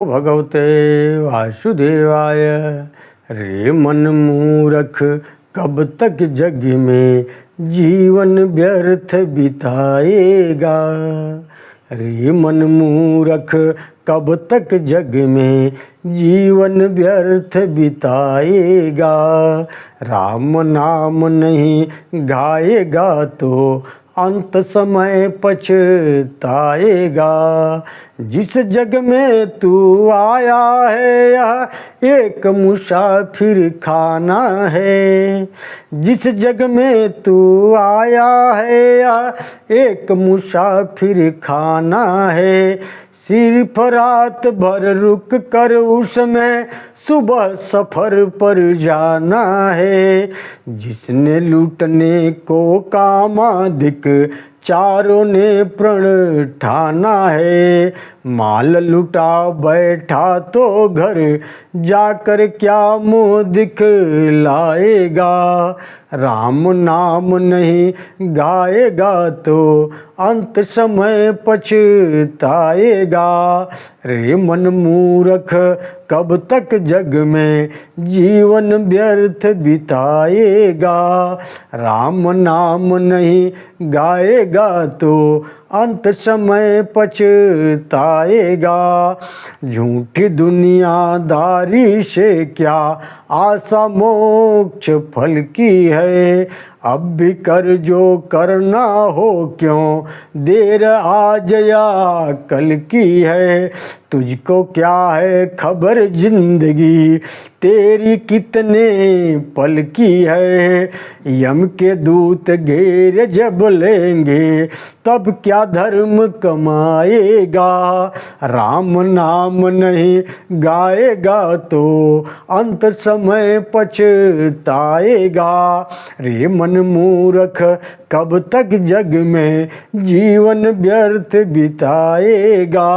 भगवते वासुदेवाय। रे मन मूरख कब तक जग में जीवन व्यर्थ बिताएगा। रे मन मूरख कब तक जग में जीवन व्यर्थ बिताएगा। राम नाम नहीं गाएगा तो अंत समय पछताएगा। जिस जग में तू आया है यह एक मुसाफिर खाना है। जिस जग में तू आया है यह एक मुसाफिर खाना है। सिर्फ रात भर रुक कर उसमें सुबह सफ़र पर जाना है। जिसने लूटने को कामादिक चारों ने प्रण ठाना है। माल लुटा बैठा तो घर जाकर क्या मुँह दिखलाएगा। राम नाम नहीं गाएगा तो अंत समय पछताएगा। रे मन मूरख कब तक जग में जीवन व्यर्थ बिताएगा। राम नाम नहीं गाएगा तो अंत समय पछताएगा। झूठी दुनियादारी से क्या आशा मोक्ष फल की है। अब भी कर जो करना हो क्यों देर आज या कल की है। तुझको क्या है खबर जिंदगी तेरी कितने पल की है। यम के दूत घेर जब लेंगे तब क्या धर्म कमाएगा। राम नाम नहीं गाएगा तो अंत समय पछताएगा। रे मन मूरख कब तक जग में जीवन व्यर्थ बिताएगा।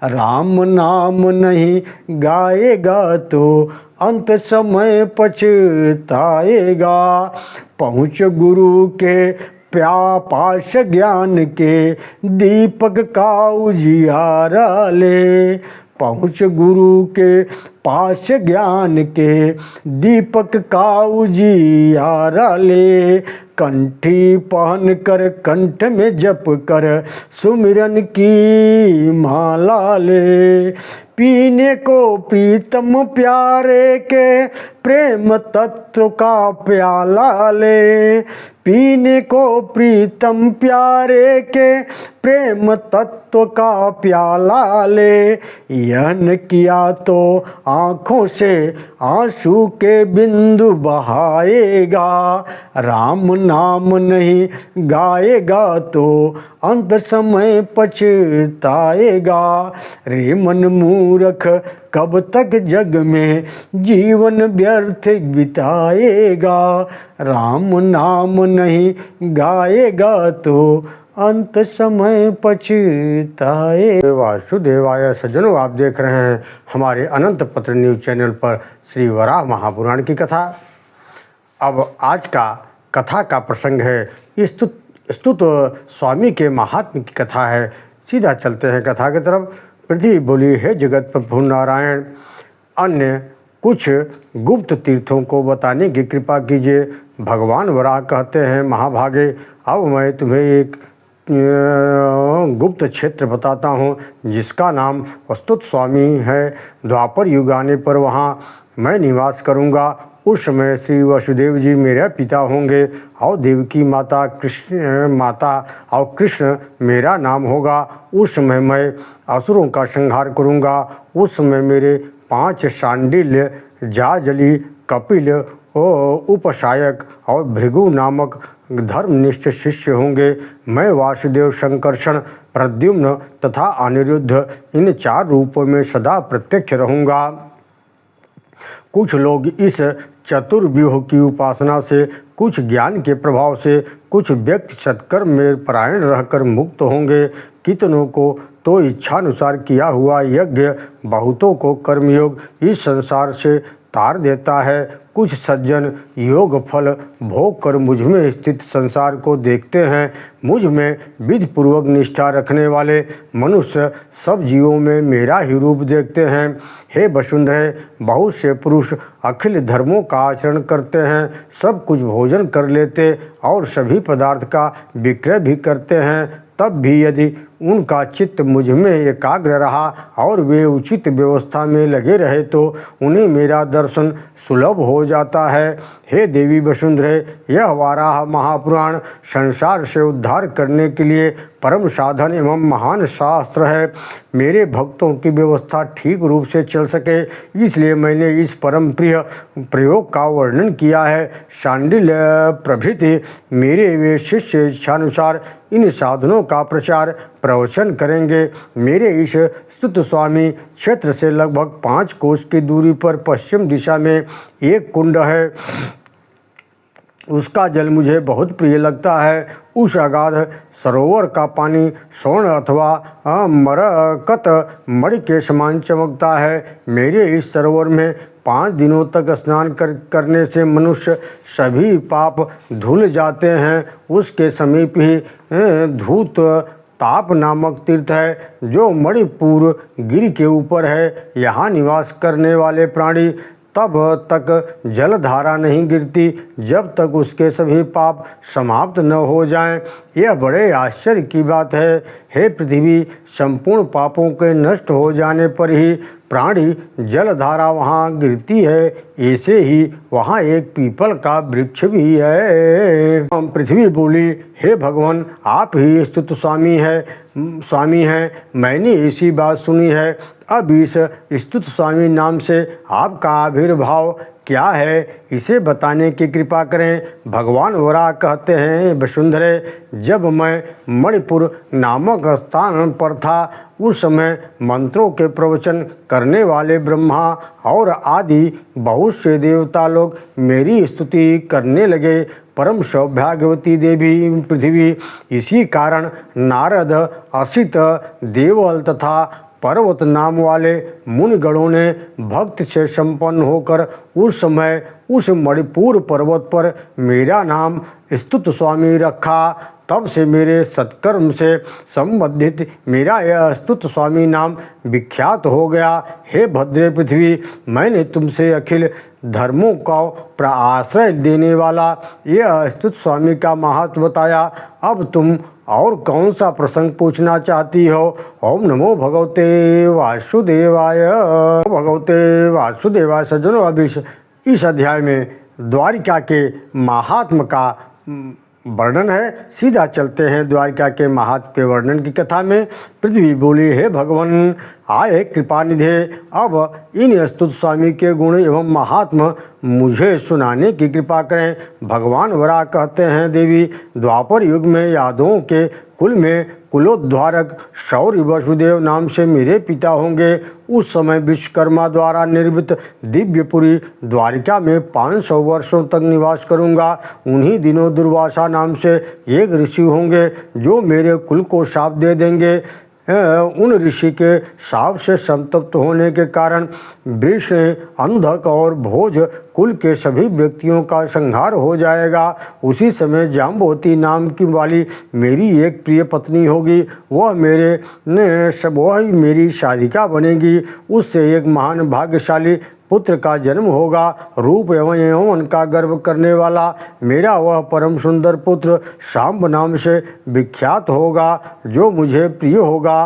राम नाम नहीं गाएगा तो अंत समय पछताएगा। पहुँच गुरु के पास ज्ञान के दीपक का उजियारा ले। पहुँच गुरु के पास ज्ञान के दीपक का उजियारा ले। कंठी पहन कर कंठ में जप कर सुमिरन की माला ले। पीने को प्रीतम प्यारे के प्रेम तत्व का प्याला ले। पीने को प्रीतम प्यारे के प्रेम तत्व का प्याला ले। यह न किया तो आँखों से आंसू के बिंदु बहाएगा। राम नाम नहीं गाएगा तो अंत समय पछताएगा। रे मन मूरख कब तक जग में जीवन व्यर्थ बिताएगा। राम नाम नहीं गाएगा तो अंत समय पछताए। वासुदेवाय। सज्जनों, आप देख रहे हैं हमारे अनंत पत्र न्यूज़ चैनल पर श्री वराह महापुराण की कथा। अब आज का कथा का प्रसंग है स्तुत स्वामी के महात्म्य की कथा है। सीधा चलते हैं कथा की तरफ। पृथ्वी बोली, है जगत प्रभु नारायण, अन्य कुछ गुप्त तीर्थों को बताने की कृपा कीजिए। भगवान वराह कहते हैं, महाभागे, अब मैं तुम्हें एक गुप्त क्षेत्र बताता हूँ जिसका नाम स्तुत स्वामी है। द्वापर युग आने पर वहाँ मैं निवास करूँगा। उस समय श्री वसुदेव जी मेरे पिता होंगे और देवकी माता और कृष्ण मेरा नाम होगा। उस समय मैं असुरों का संहार करूँगा। उस समय मेरे 5 शांडिल्य, जाजली, कपिल, उपसायक और भृगु नामक धर्मनिष्ठ शिष्य होंगे। मैं वासुदेव, संकर्षण, प्रद्युम्न तथा अनिरुद्ध इन 4 रूपों में सदा प्रत्यक्ष रहूँगा। कुछ लोग इस चतुर्व्यूह की उपासना से, कुछ ज्ञान के प्रभाव से, कुछ व्यक्ति सत्कर्म में परायण रहकर मुक्त होंगे। कितनों को तो इच्छानुसार किया हुआ यज्ञ, बहुतों को कर्मयोग इस संसार से तार देता है। कुछ सज्जन योग फल भोग कर मुझ में स्थित संसार को देखते हैं। मुझ में विधिपूर्वक निष्ठा रखने वाले मनुष्य सब जीवों में मेरा ही रूप देखते हैं। हे वसुंधरे, बहुत से पुरुष अखिल धर्मों का आचरण करते हैं, सब कुछ भोजन कर लेते और सभी पदार्थ का विक्रय भी करते हैं। तब भी यदि उनका चित्त मुझ में एकाग्र रहा और वे उचित व्यवस्था में लगे रहे तो उन्हें मेरा दर्शन सुलभ हो जाता है। हे देवी वसुंधरे, यह वाराह महापुराण संसार से उद्धार करने के लिए परम साधन एवं महान शास्त्र है। मेरे भक्तों की व्यवस्था ठीक रूप से चल सके इसलिए मैंने इस परम प्रिय प्रयोग का वर्णन किया है। शांडिल्य प्रभृति मेरे वे शिष्य इच्छानुसार इन साधनों का प्रचार प्रवचन करेंगे। मेरे इस स्तुत स्वामी क्षेत्र से लगभग 5 कोस की दूरी पर पश्चिम दिशा में एक कुंड है। उसका जल मुझे बहुत प्रिय लगता है। उस अगाध सरोवर का पानी स्वर्ण अथवा मरकत मणि के समान चमकता है। मेरे इस सरोवर में 5 दिनों तक स्नान करने से मनुष्य सभी पाप धुल जाते हैं। उसके समीप ही धूत ताप नामक तीर्थ है जो मणिपुर गिरि के ऊपर है। यहाँ निवास करने वाले प्राणी तब तक जलधारा नहीं गिरती जब तक उसके सभी पाप समाप्त न हो जाएं। यह बड़े आश्चर्य की बात है। हे पृथ्वी, संपूर्ण पापों के नष्ट हो जाने पर ही प्राणी जलधारा वहाँ गिरती है। ऐसे ही वहाँ एक पीपल का वृक्ष भी है। पृथ्वी बोली, हे भगवान, आप ही स्तुत स्वामी हैं। मैंने ऐसी बात सुनी है। अब इस स्तुत स्वामी नाम से आपका आविर्भाव क्या है, इसे बताने की कृपा करें। भगवान वराह कहते हैं, वसुंधरे, जब मैं मणिपुर नामक स्थान पर था उस समय मंत्रों के प्रवचन करने वाले ब्रह्मा और आदि बहुत से देवता लोग मेरी स्तुति करने लगे। परम सौभाग्यवती देवी पृथ्वी, इसी कारण नारद, असित, देवल तथा पर्वत नाम वाले मुनिगणों ने भक्त से संपन्न होकर उस समय उस मणिपुर पर्वत पर मेरा नाम स्तुत स्वामी रखा। तब से मेरे सत्कर्म से संबंधित मेरा यह स्तुत स्वामी नाम विख्यात हो गया। हे भद्रे पृथ्वी, मैंने तुमसे अखिल धर्मों का आश्रय देने वाला यह स्तुत स्वामी का महत्व बताया। अब तुम और कौन सा प्रसंग पूछना चाहती हो? ओम नमो भगवते वासुदेवाय। भगवते वासुदेवाय। सज्जनों, अब इस अध्याय में द्वारिका के महात्म का वर्णन है। सीधा चलते हैं द्वारिका के महात्म के वर्णन की कथा में। पृथ्वी बोली, हे भगवान, आए कृपा निधे, अब इन स्तुत स्वामी के गुण एवं महात्म मुझे सुनाने की कृपा करें। भगवान वराह कहते हैं, देवी, द्वापर युग में यादवों के कुल में कुलोद्धारक शौर्य वसुदेव नाम से मेरे पिता होंगे। उस समय विश्वकर्मा द्वारा निर्मित दिव्यपुरी द्वारिका में 500 वर्षों तक निवास करूंगा। उन्हीं दिनों दुर्वासा नाम से एक ऋषि होंगे जो मेरे कुल को शाप दे देंगे। उन ऋषि के शाप से संतप्त होने के कारण वृष, अंधक और भोज कुल के सभी व्यक्तियों का संहार हो जाएगा। उसी समय जाम्बवती नाम की वाली मेरी एक प्रिय पत्नी होगी। वह मेरी शादिका बनेगी। उससे एक महान भाग्यशाली पुत्र का जन्म होगा। रूप एवं यौवन का गर्व करने वाला मेरा वह परम सुंदर पुत्र शाम्ब नाम से विख्यात होगा जो मुझे प्रिय होगा।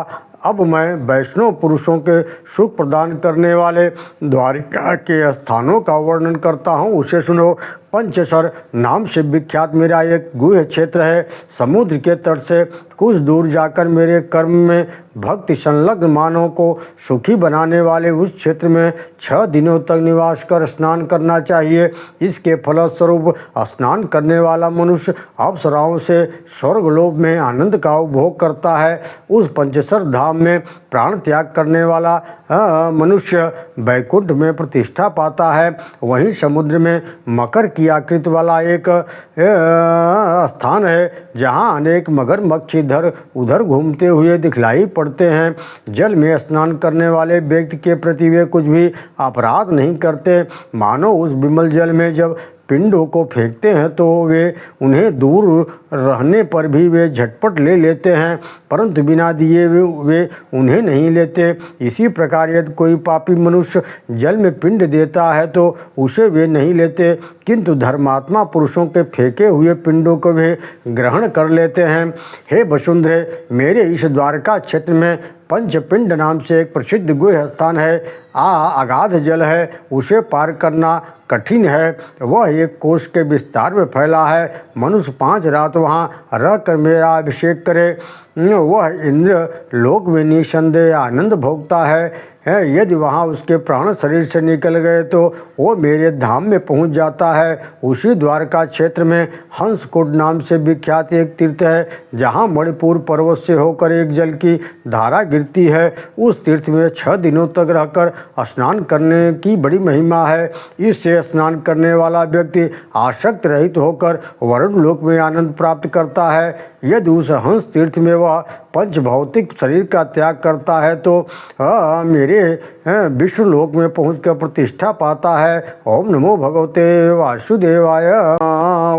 अब मैं वैष्णव पुरुषों के सुख प्रदान करने वाले द्वारिका के स्थानों का वर्णन करता हूँ, उसे सुनो। पंचसर नाम से विख्यात मेरा एक गुह्य क्षेत्र है। समुद्र के तट से कुछ दूर जाकर मेरे कर्म में भक्ति संलग्न मानव को सुखी बनाने वाले उस क्षेत्र में 6 दिनों तक निवास कर स्नान करना चाहिए। इसके फलस्वरूप स्नान करने वाला मनुष्य अप्सराओं से स्वर्गलोक में आनंद का उपभोग करता है। उस पंचसर धाम में प्राण त्याग करने वाला मनुष्य वैकुंठ में प्रतिष्ठा पाता है। वहीं समुद्र में मकर की की आकृति वाला एक स्थान है जहाँ अनेक मगरमच्छ इधर उधर घूमते हुए दिखलाई पड़ते हैं। जल में स्नान करने वाले व्यक्ति के प्रति वे कुछ भी अपराध नहीं करते। मानो उस विमल जल में जब पिंडों को फेंकते हैं तो वे उन्हें दूर रहने पर भी वे झटपट ले लेते हैं, परंतु बिना दिए वे उन्हें नहीं लेते। इसी प्रकार यदि कोई पापी मनुष्य जल में पिंड देता है तो उसे वे नहीं लेते, किंतु धर्मात्मा पुरुषों के फेंके हुए पिंडों को वे ग्रहण कर लेते हैं। हे वसुंधरे, मेरे इस द्वारका क्षेत्र में पंचपिंड नाम से एक प्रसिद्ध गुह स्थान है। अगाध जल है, उसे पार करना कठिन है। वह एक कोष के विस्तार में फैला है। मनुष्य 5 रात वहाँ रहकर मेरा अभिषेक करे, वह इंद्र लोक में निसंदेह आनंद भोगता है। यदि वहाँ उसके प्राण शरीर से निकल गए तो वो मेरे धाम में पहुँच जाता है। उसी द्वारका क्षेत्र में हंसकुंड नाम से विख्यात एक तीर्थ है, जहाँ मणिपुर पर्वत से होकर एक जल की धारा गिरती है। उस तीर्थ में 6 दिनों तक रहकर स्नान करने की बड़ी महिमा है। इससे स्नान करने वाला व्यक्ति आसक्त रहित होकर वरुण लोक में आनंद प्राप्त करता है। यदि उस हंस तीर्थ में वह पंच भौतिक शरीर का त्याग करता है तो मेरे विष्णु लोक में पहुंचकर प्रतिष्ठा पाता है। ओम नमो भगवते वासुदेवाय।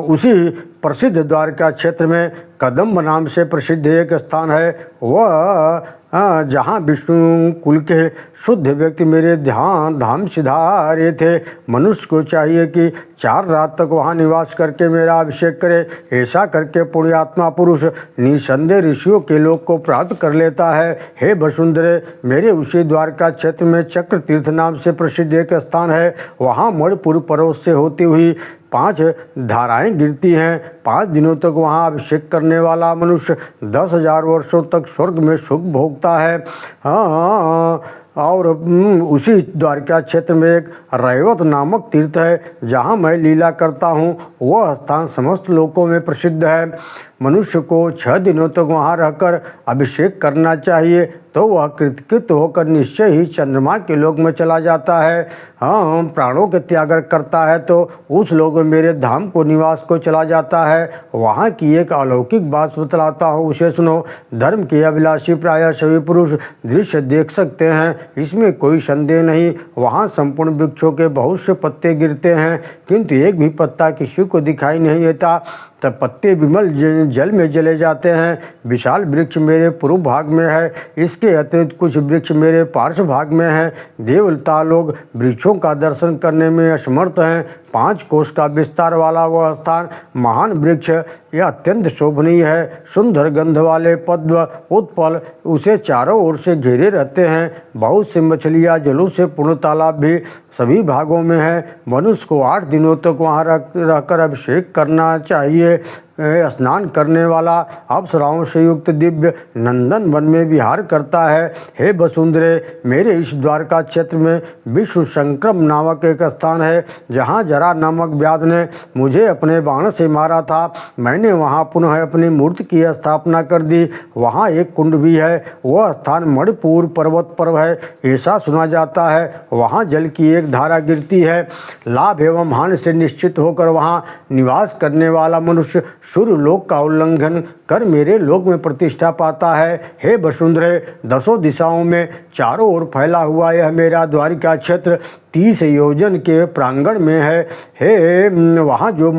उसी प्रसिद्ध द्वारका क्षेत्र में कदम्ब नाम से प्रसिद्ध एक स्थान है। वह जहाँ विष्णु कुल के शुद्ध व्यक्ति मेरे ध्यान धाम सिधारे थे। मनुष्य को चाहिए कि 4 रात तक वहाँ निवास करके मेरा अभिषेक करे। ऐसा करके पुण्यात्मा पुरुष निसंदेह ऋषियों के लोक को प्राप्त कर लेता है। हे वसुंधरे, मेरे उसी द्वारका क्षेत्र में चक्र तीर्थ नाम से प्रसिद्ध एक स्थान है। वहाँ मणिपुर पर्वत से होती हुई 5 धाराएं गिरती हैं। 5 दिनों तक वहाँ अभिषेक करने वाला मनुष्य 10,000 वर्षों तक स्वर्ग में सुख भोगता है। और उसी द्वारका क्षेत्र में एक रैवत नामक तीर्थ है, जहाँ मैं लीला करता हूँ। वह स्थान समस्त लोकों में प्रसिद्ध है। मनुष्य को 6 दिनों तक वहाँ रहकर अभिषेक करना चाहिए, तो वह कृतकृत होकर निश्चय ही चंद्रमा के लोक में चला जाता है। प्राणों के त्याग करता है तो उस लोक में मेरे धाम को निवास को चला जाता है। वहाँ की एक अलौकिक बात बतलाता हूँ, उसे सुनो। धर्म के अभिलाषी प्रायः सभी पुरुष दृश्य देख सकते हैं, इसमें कोई संदेह नहीं। वहाँ संपूर्ण वृक्षों के बहुत से पत्ते गिरते हैं, किंतु एक भी पत्ता किसी को दिखाई नहीं देता। तब पत्ते विमल जल में जले जाते हैं। विशाल वृक्ष मेरे पूर्व भाग में है, इसके अतिरिक्त कुछ वृक्ष मेरे पार्श्व भाग में हैं। देवता लोग वृक्षों का दर्शन करने में असमर्थ हैं। 5 कोष का विस्तार वाला वह स्थान महान वृक्ष यह अत्यंत शोभनीय है। सुंदर गंध वाले पद्म उत्पल उसे चारों ओर से घेरे रहते हैं। बहुत सी मछलियाँ जलों से पूर्ण तालाब भी सभी भागों में है। मनुष्य को 8 दिनों तक वहाँ रहकर अभिषेक करना चाहिए। स्नान करने वाला अप्सराओं से युक्त दिव्य नंदन वन में विहार करता है। हे वसुंधरे, मेरे इस द्वारका क्षेत्र में विश्व संक्रम नामक एक स्थान है, जहाँ जरा नामक व्याध ने मुझे अपने बाण से मारा था। मैंने वहाँ पुनः अपनी मूर्ति की स्थापना कर दी। वहाँ एक कुंड भी है। वह स्थान मणिपुर पर्वत पर है, ऐसा सुना जाता है। वहाँ जल की एक धारा गिरती है। लाभ एवं हानि से निश्चित होकर वहाँ निवास करने वाला मनुष्य सूर्य लोक का उल्लंघन कर मेरे लोक में प्रतिष्ठा पाता है। हे वसुंधरे, 10 दिशाओं में चारों ओर फैला हुआ यह मेरा द्वारिका क्षेत्र 30 योजन के प्रांगण में है। हे वहाँ जो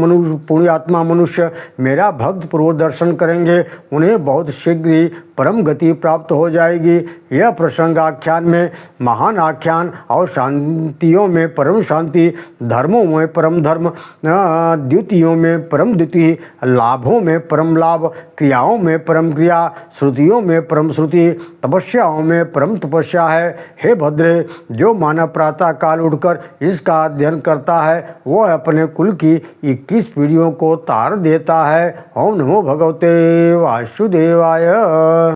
पुण्यात्मा मनुष्य मेरा भक्त पूर्वक दर्शन करेंगे, उन्हें बहुत शीघ्र ही परम गति प्राप्त हो जाएगी। यह प्रसंग आख्यान में महान आख्यान और शांतियों में परम शांति, धर्मों में परम धर्म, द्वितीयों में परम द्वितीय, लाभों में परम लाभ, क्रियाओं में परम क्रिया, श्रुतियों में परम श्रुति, तपस्याओं में परम तपस्या है। हे भद्रे, जो मानव प्रातः काल उठकर इसका अध्ययन करता है, वह अपने कुल की 21 पीढ़ियों को तार देता है। ओम नमो भगवते वासुदेवाय।